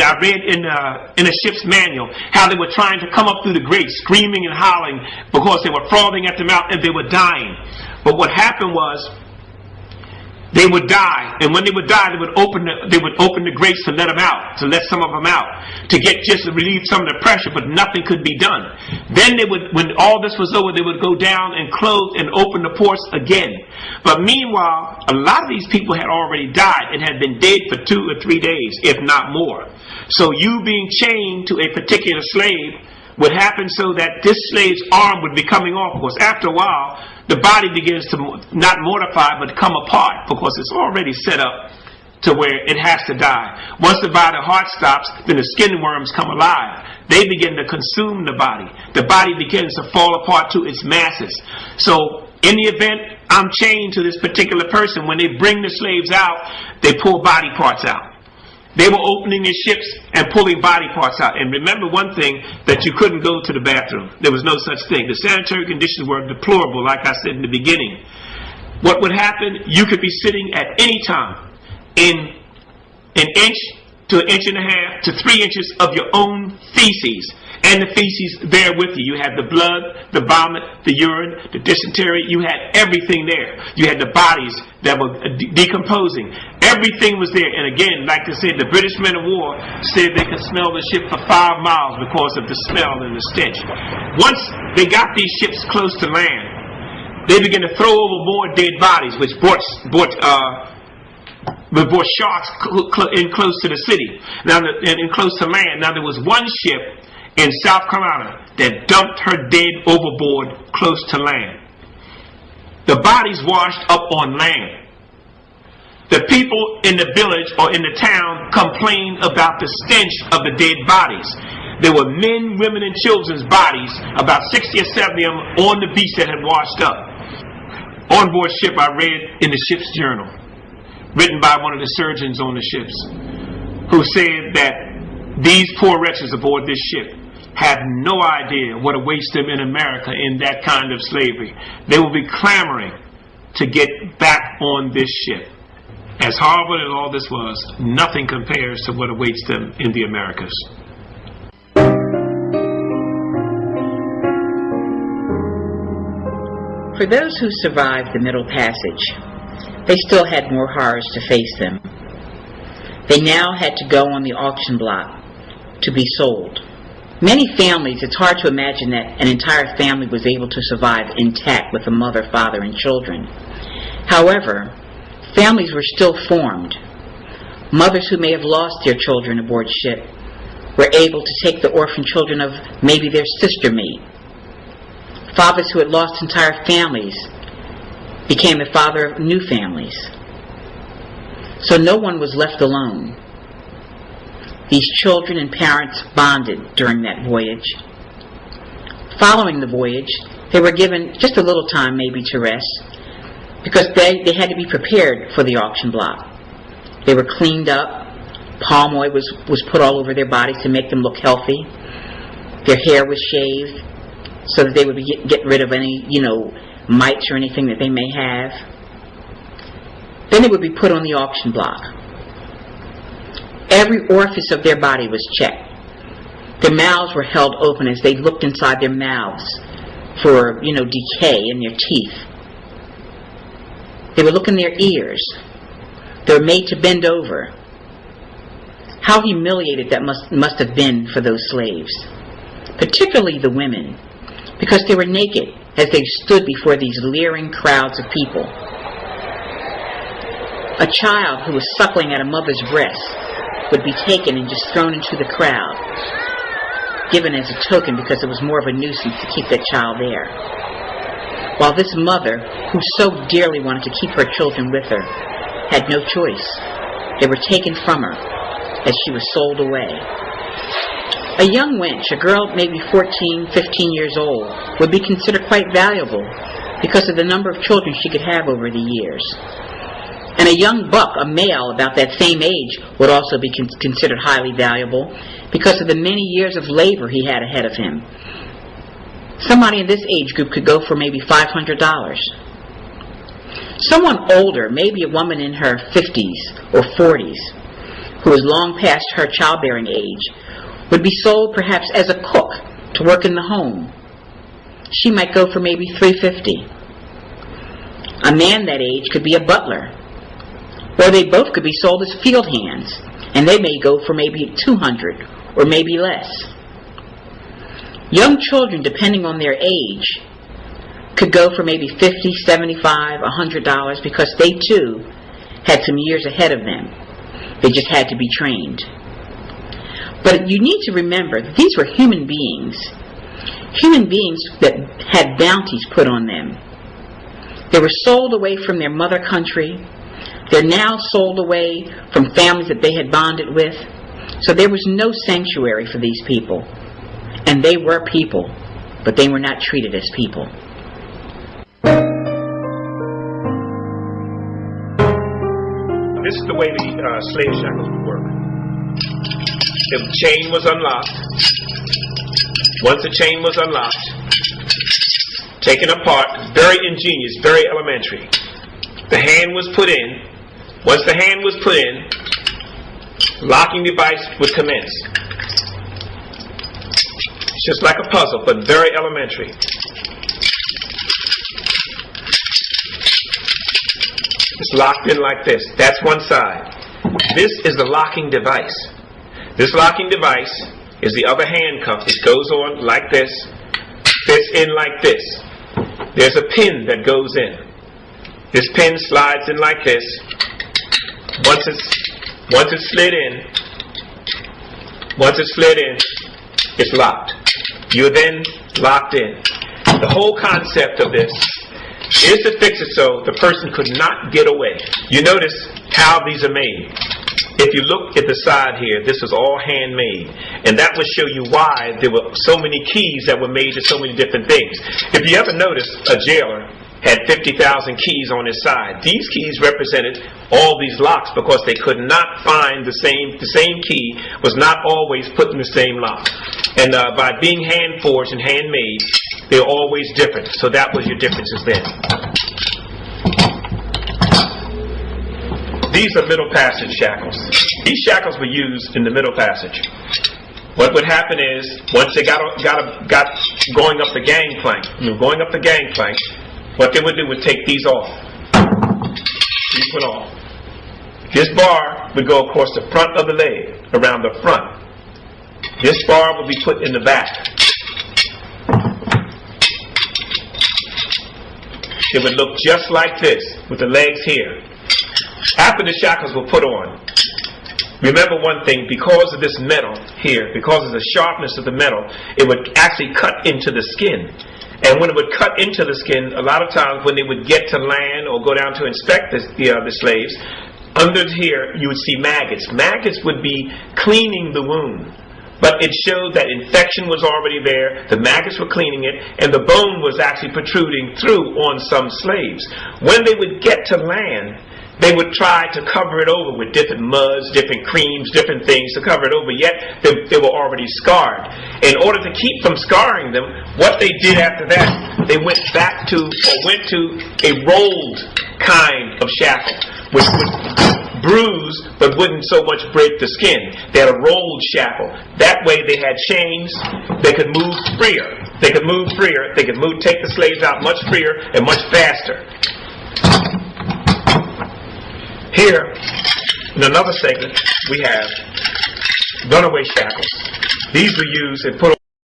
I read in a ship's manual how they were trying to come up through the grates, screaming and howling because they were frothing at the mouth and they were dying. But what happened was, they would die, and when they would die, they would open the grates to let them out, to let some of them out, to relieve some of the pressure, but nothing could be done. Then they would, when all this was over, they would go down and close and open the ports again. But meanwhile, a lot of these people had already died and had been dead for 2 or 3 days, if not more. So you being chained to a particular slave would happen so that this slave's arm would be coming off, because after a while, the body begins to not mortify but come apart, because it's already set up to where it has to die. Once the heart stops, then the skin worms come alive. They begin to consume the body. The body begins to fall apart to its masses. So in the event I'm chained to this particular person, when they bring the slaves out, they pull body parts out. They were opening their ships and pulling body parts out. And remember one thing, that you couldn't go to the bathroom. There was no such thing. The sanitary conditions were deplorable, like I said in the beginning. What would happen, you could be sitting at any time in an inch to an inch and a half to 3 inches of your own feces. And the feces there with you. You had the blood, the vomit, the urine, the dysentery. You had everything there. You had the bodies that were decomposing. Everything was there. And again, like I said, the British men of war said they could smell the ship for 5 miles because of the smell and the stench. Once they got these ships close to land, they began to throw over more dead bodies, which brought sharks in close to the city. Now, and close to land. Now, there was one ship in South Carolina that dumped her dead overboard close to land. The bodies washed up on land. The people in the village or in the town complained about the stench of the dead bodies. There were men, women, and children's bodies, about 60 or 70 of them on the beach that had washed up. On board ship, I read in the ship's journal, written by one of the surgeons on the ships, who said that these poor wretches aboard this ship had no idea what awaits them in America in that kind of slavery. They will be clamoring to get back on this ship. As horrible as all this was, nothing compares to what awaits them in the Americas. For those who survived the Middle Passage, they still had more horrors to face them. They now had to go on the auction block to be sold. Many families, it's hard to imagine that an entire family was able to survive intact with a mother, father, and children. However, families were still formed. Mothers who may have lost their children aboard ship were able to take the orphan children of maybe their sister mate. Fathers who had lost entire families became the father of new families. So no one was left alone. These children and parents bonded during that voyage. Following the voyage, they were given just a little time maybe to rest, because they had to be prepared for the auction block. They were cleaned up. Palm oil was put all over their bodies to make them look healthy. Their hair was shaved so that they would get rid of any, mites or anything that they may have. Then they would be put on the auction block. Every orifice of their body was checked. Their mouths were held open as they looked inside their mouths for, decay in their teeth. They would look in their ears. They were made to bend over. How humiliated that must have been for those slaves, particularly the women, because they were naked as they stood before these leering crowds of people. A child who was suckling at a mother's breast would be taken and just thrown into the crowd, given as a token because it was more of a nuisance to keep that child there. While this mother, who so dearly wanted to keep her children with her, had no choice. They were taken from her as she was sold away. A young wench, a girl maybe 14, 15 years old, would be considered quite valuable because of the number of children she could have over the years. And a young buck, a male about that same age, would also be considered highly valuable because of the many years of labor he had ahead of him. Somebody in this age group could go for maybe $500. Someone older, maybe a woman in her 50s or 40s, who was long past her childbearing age, would be sold perhaps as a cook to work in the home. She might go for maybe $3.50. A man that age could be a butler. Or they both could be sold as field hands, and they may go for maybe $200 or maybe less. Young children, depending on their age, could go for maybe $50, $75, $100 because they too had some years ahead of them. They just had to be trained. But you need to remember that these were human beings that had bounties put on them. They were sold away from their mother country. They're now sold away from families that they had bonded with. So there was no sanctuary for these people. And they were people, but they were not treated as people. This is the way the slave shackles would work. The chain was unlocked. Once the chain was unlocked, taken apart, very ingenious, very elementary. The hand was put in. Once the hand was put in, locking device would commence. It's just like a puzzle, but very elementary. It's locked in like this. That's one side. This is the locking device. This locking device is the other handcuff. It goes on like this, fits in like this. There's a pin that goes in. This pin slides in like this. Once it's slid in, it's locked. You're then locked in. The whole concept of this is to fix it so the person could not get away. You notice how these are made. If you look at the side here, this is all handmade. And that would show you why there were so many keys that were made to so many different things. If you ever notice, a jailer had 50,000 keys on his side. These keys represented all these locks because they could not find the same key was not always put in the same lock. And by being hand forged and handmade, they're always different. So that was your differences then. These are middle passage shackles. These shackles were used in the middle passage. What would happen is, once they got going up the gangplank, what they would do was take these off. These went off. This bar would go across the front of the leg, around the front. This bar would be put in the back. It would look just like this, with the legs here. After the shackles were put on, remember one thing, because of this metal here, because of the sharpness of the metal, it would actually cut into the skin. And when it would cut into the skin, a lot of times when they would get to land or go down to inspect the slaves, under here you would see maggots. Maggots would be cleaning the wound. But it showed that infection was already there, the maggots were cleaning it, and the bone was actually protruding through on some slaves. When they would get to land, they would try to cover it over with different muds, different creams, different things to cover it over, yet they were already scarred. In order to keep from scarring them, what they did after that, they went to a rolled kind of shackle, which would bruise but wouldn't so much break the skin. They had a rolled shackle. That way they had chains, they could move freer. They could take the slaves out much freer and much faster. Here, in another segment, we have runaway shackles. These were used and put